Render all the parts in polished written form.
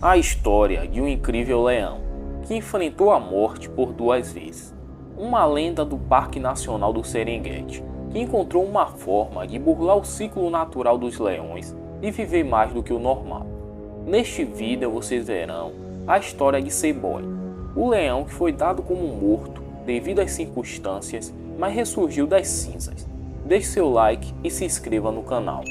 A história de um incrível leão que enfrentou a morte por 2 vezes. Uma lenda do Parque Nacional do Serengeti que encontrou uma forma de burlar o ciclo natural dos leões e viver mais do que o normal. Neste vídeo vocês verão a história de C-Boy, o leão que foi dado como morto devido às circunstâncias, mas ressurgiu das cinzas. Deixe seu like e se inscreva no canal.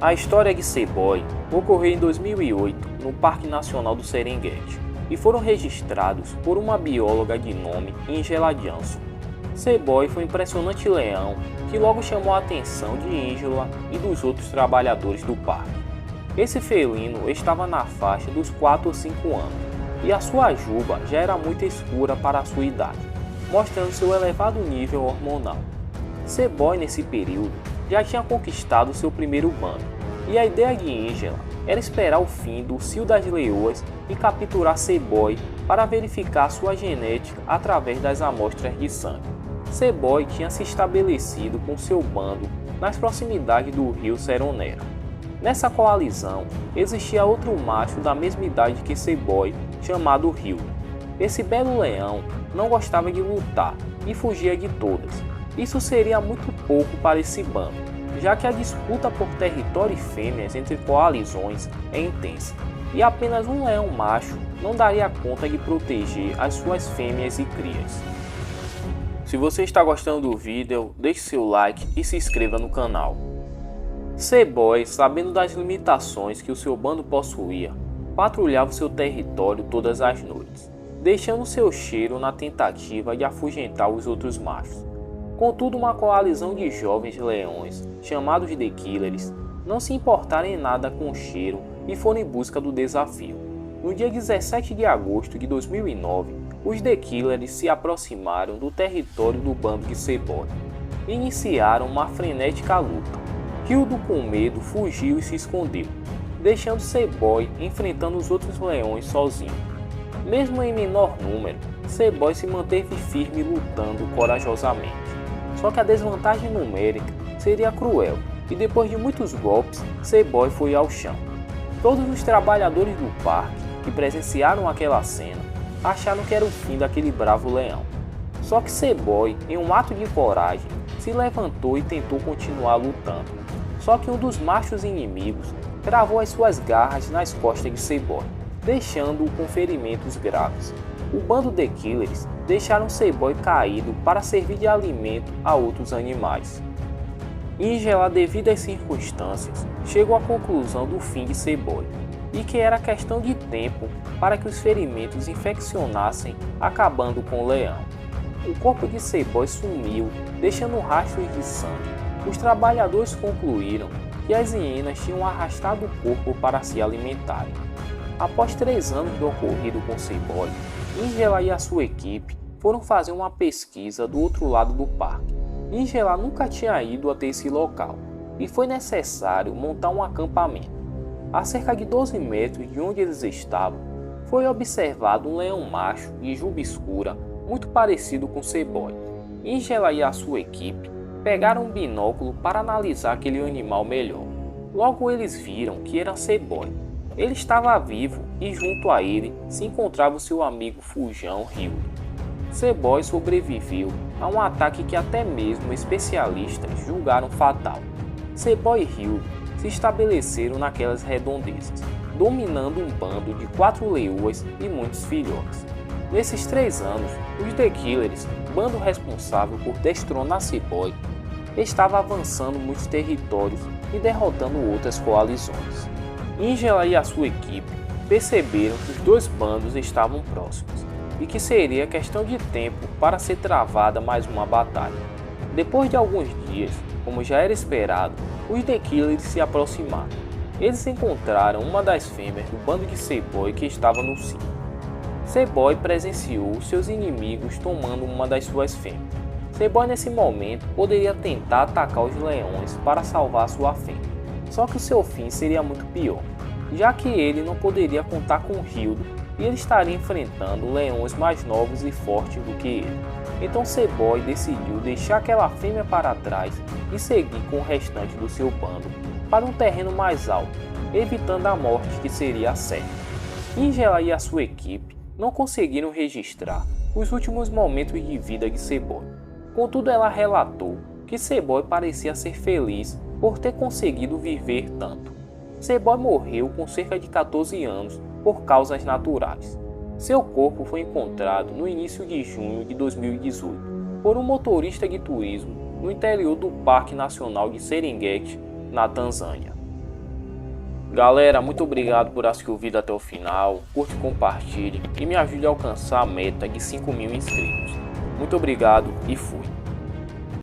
A história de C-Boy ocorreu em 2008 no Parque Nacional do Serengeti e foram registrados por uma bióloga de nome Ingela Jansson. C-Boy foi um impressionante leão que logo chamou a atenção de Ingela e dos outros trabalhadores do parque. Esse felino estava na faixa dos 4 ou 5 anos e a sua juba já era muito escura para a sua idade, mostrando seu elevado nível hormonal. C-Boy nesse período já tinha conquistado seu primeiro bando, e a ideia de Ingela era esperar o fim do cio das leoas e capturar C-Boy para verificar sua genética através das amostras de sangue. C-Boy tinha se estabelecido com seu bando nas proximidades do rio Seronera. Nessa coalizão existia outro macho da mesma idade que C-Boy, chamado Rio. Esse belo leão não gostava de lutar e fugia de todas. Isso seria muito pouco para esse bando, já que a disputa por território e fêmeas entre coalizões é intensa, e apenas um leão macho não daria conta de proteger as suas fêmeas e crias. Se você está gostando do vídeo, deixe seu like e se inscreva no canal. C-Boy, sabendo das limitações que o seu bando possuía, patrulhava seu território todas as noites, deixando seu cheiro na tentativa de afugentar os outros machos. Contudo, uma coalizão de jovens leões, chamados The Killers, não se importaram em nada com o cheiro e foram em busca do desafio. No dia 17 de agosto de 2009, os The Killers se aproximaram do território do bando de C-Boy e iniciaram uma frenética luta. Hildo, com medo, fugiu e se escondeu, deixando C-Boy enfrentando os outros leões sozinho. Mesmo em menor número, C-Boy se manteve firme lutando corajosamente. Só que a desvantagem numérica seria cruel, e depois de muitos golpes, C-Boy foi ao chão. Todos os trabalhadores do parque que presenciaram aquela cena acharam que era o fim daquele bravo leão. Só que C-Boy, em um ato de coragem, se levantou e tentou continuar lutando. Só que um dos machos inimigos cravou as suas garras nas costas de C-Boy, deixando-o com ferimentos graves. O bando de Killers deixaram C-Boy caído para servir de alimento a outros animais. Ingela, devido às circunstâncias, chegou à conclusão do fim de C-Boy e que era questão de tempo para que os ferimentos infeccionassem, acabando com o leão. O corpo de C-Boy sumiu, deixando rastros de sangue. Os trabalhadores concluíram que as hienas tinham arrastado o corpo para se alimentarem. Após 3 anos do ocorrido com C-Boy, Ingela e a sua equipe foram fazer uma pesquisa do outro lado do parque. Ingela nunca tinha ido até esse local e foi necessário montar um acampamento. A cerca de 12 metros de onde eles estavam, foi observado um leão macho de juba escura muito parecido com C-Boy. Ingela e a sua equipe pegaram um binóculo para analisar aquele animal melhor. Logo eles viram que era C-Boy. Ele estava vivo e junto a ele se encontrava o seu amigo fujão Rio. C-Boy sobreviveu a um ataque que até mesmo especialistas julgaram fatal. C-Boy e Rio se estabeleceram naquelas redondezas, dominando um bando de 4 leoas e muitos filhotes. Nesses 3 anos, os The Killers, bando responsável por destronar C-Boy, estava avançando muitos territórios e derrotando outras coalizões. Ingela e a sua equipe perceberam que os 2 bandos estavam próximos e que seria questão de tempo para ser travada mais uma batalha. Depois de alguns dias, como já era esperado, os The Killers se aproximaram. Eles encontraram uma das fêmeas do bando de C-Boy que estava no cio. C-Boy presenciou seus inimigos tomando uma das suas fêmeas. C-Boy nesse momento poderia tentar atacar os leões para salvar sua fêmea. Só que o seu fim seria muito pior, já que ele não poderia contar com Hildo e ele estaria enfrentando leões mais novos e fortes do que ele. Então C-Boy decidiu deixar aquela fêmea para trás e seguir com o restante do seu bando para um terreno mais alto, evitando a morte que seria certa. Ingela e a sua equipe não conseguiram registrar os últimos momentos de vida de C-Boy. Contudo, ela relatou que C-Boy parecia ser feliz por ter conseguido viver tanto. C-Boy morreu com cerca de 14 anos por causas naturais. Seu corpo foi encontrado no início de junho de 2018 por um motorista de turismo no interior do Parque Nacional de Serengeti, na Tanzânia. Galera, muito obrigado por assistir o vídeo até o final, curte, compartilhe e me ajude a alcançar a meta de 5.000 inscritos. Muito obrigado e fui!